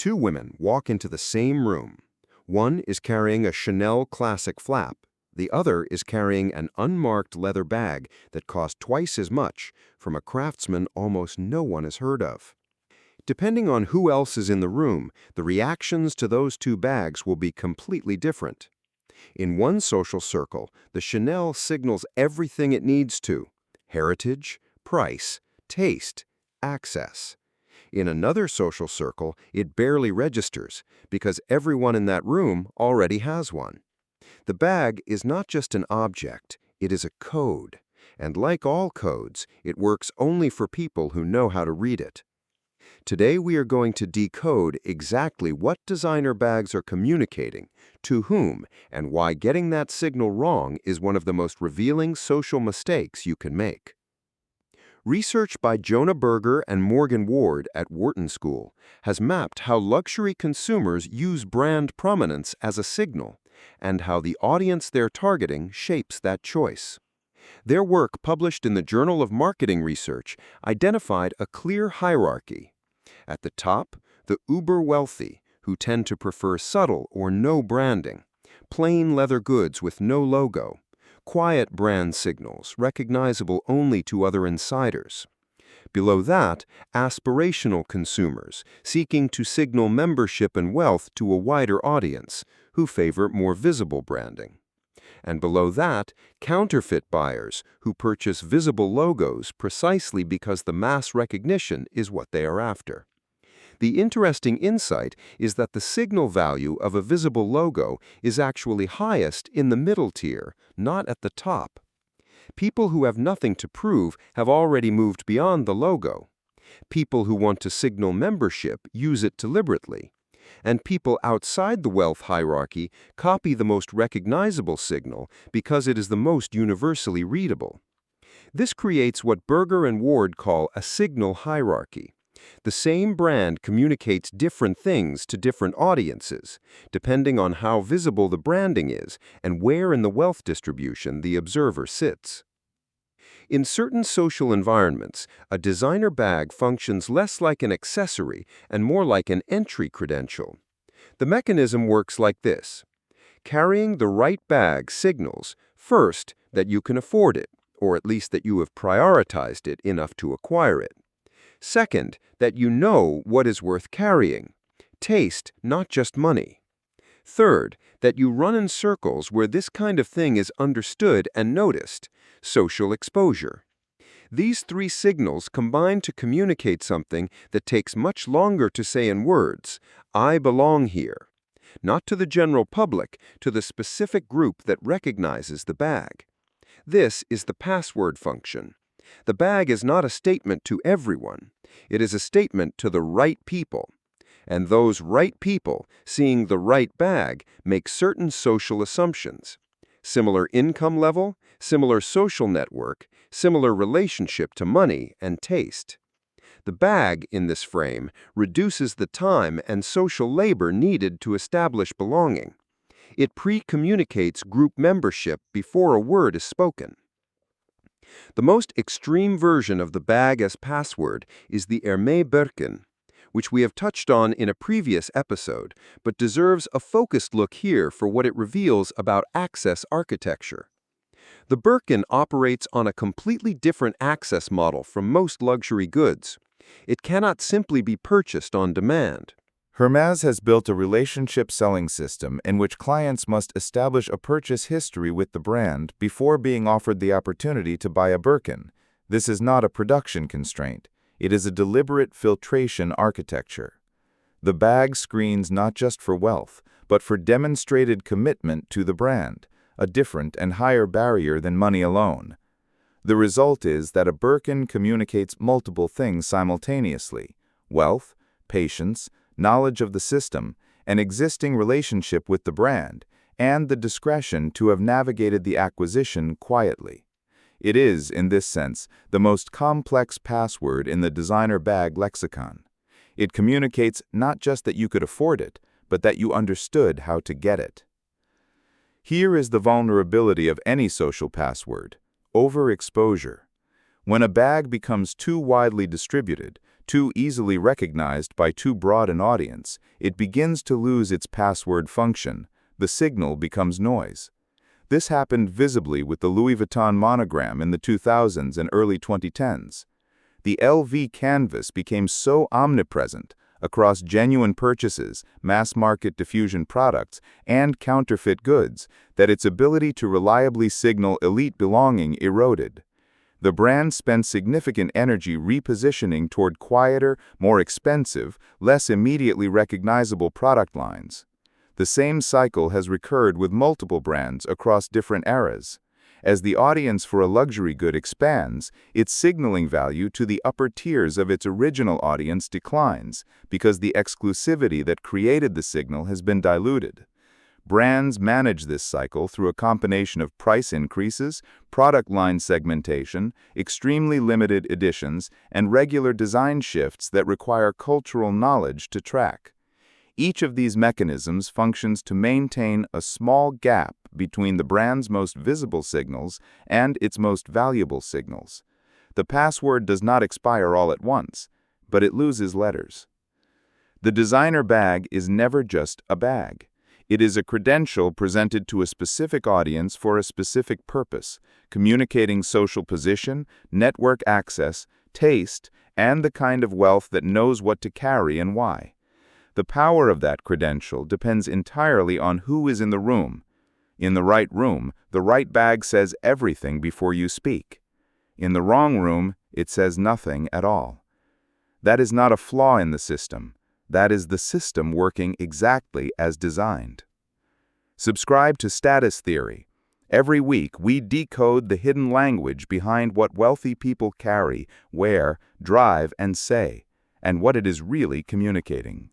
Two women walk into the same room. One is carrying a Chanel classic flap. The other is carrying an unmarked leather bag that cost twice as much from a craftsman almost no one has heard of. Depending on who else is in the room, the reactions to those two bags will be completely different. In one social circle, the Chanel signals everything it needs to: heritage, price, taste, access. In another social circle, it barely registers because everyone in that room already has one. The bag is not just an object, it is a code. And like all codes, it works only for people who know how to read it. Today we are going to decode exactly what designer bags are communicating, to whom, and why getting that signal wrong is one of the most revealing social mistakes you can make. Research by Jonah Berger and Morgan Ward at Wharton School has mapped how luxury consumers use brand prominence as a signal, and how the audience they're targeting shapes that choice. Their work, published in the Journal of Marketing Research, identified a clear hierarchy. At the top, the uber-wealthy, who tend to prefer subtle or no branding, plain leather goods with no logo, quiet brand signals recognizable only to other insiders. Below that, aspirational consumers seeking to signal membership and wealth to a wider audience, who favor more visible branding. And below that, counterfeit buyers who purchase visible logos precisely because the mass recognition is what they are after. The interesting insight is that the signal value of a visible logo is actually highest in the middle tier, not at the top. People who have nothing to prove have already moved beyond the logo. People who want to signal membership use it deliberately. And people outside the wealth hierarchy copy the most recognizable signal because it is the most universally readable. This creates what Berger and Ward call a signal hierarchy. The same brand communicates different things to different audiences, depending on how visible the branding is and where in the wealth distribution the observer sits. In certain social environments, a designer bag functions less like an accessory and more like an entry credential. The mechanism works like this. Carrying the right bag signals, first, that you can afford it, or at least that you have prioritized it enough to acquire it. Second, that you know what is worth carrying. Taste, not just money. Third, that you run in circles where this kind of thing is understood and noticed. Social exposure. These three signals combine to communicate something that takes much longer to say in words: I belong here. Not to the general public, to the specific group that recognizes the bag. This is the password function. The bag is not a statement to everyone. It is a statement to the right people. And those right people, seeing the right bag, make certain social assumptions. Similar income level, similar social network, similar relationship to money and taste. The bag, in this frame, reduces the time and social labor needed to establish belonging. It pre-communicates group membership before a word is spoken. The most extreme version of the bag as password is the Hermès Birkin, which we have touched on in a previous episode, but deserves a focused look here for what it reveals about access architecture. The Birkin operates on a completely different access model from most luxury goods. It cannot simply be purchased on demand. Hermès has built a relationship selling system in which clients must establish a purchase history with the brand before being offered the opportunity to buy a Birkin. This is not a production constraint. It is a deliberate filtration architecture. The bag screens not just for wealth, but for demonstrated commitment to the brand, a different and higher barrier than money alone. The result is that a Birkin communicates multiple things simultaneously: wealth, patience, knowledge of the system, an existing relationship with the brand, and the discretion to have navigated the acquisition quietly. It is, in this sense, the most complex password in the designer bag lexicon. It communicates not just that you could afford it, but that you understood how to get it. Here is the vulnerability of any social password: overexposure. When a bag becomes too widely distributed, Too easily recognized by too broad an audience, it begins to lose its password function. The signal becomes noise. This happened visibly with the Louis Vuitton monogram in the 2000s and early 2010s. The LV canvas became so omnipresent across genuine purchases, mass-market diffusion products, and counterfeit goods that its ability to reliably signal elite belonging eroded. The brand spent significant energy repositioning toward quieter, more expensive, less immediately recognizable product lines. The same cycle has recurred with multiple brands across different eras. As the audience for a luxury good expands, its signaling value to the upper tiers of its original audience declines because the exclusivity that created the signal has been diluted. Brands manage this cycle through a combination of price increases, product line segmentation, extremely limited editions, and regular design shifts that require cultural knowledge to track. Each of these mechanisms functions to maintain a small gap between the brand's most visible signals and its most valuable signals. The password does not expire all at once, but it loses letters. The designer bag is never just a bag. It is a credential presented to a specific audience for a specific purpose, communicating social position, network access, taste, and the kind of wealth that knows what to carry and why. The power of that credential depends entirely on who is in the room. In the right room, the right bag says everything before you speak. In the wrong room, it says nothing at all. That is not a flaw in the system. That is the system working exactly as designed. Subscribe to Status Theory. Every week, we decode the hidden language behind what wealthy people carry, wear, drive, and say, and what it is really communicating.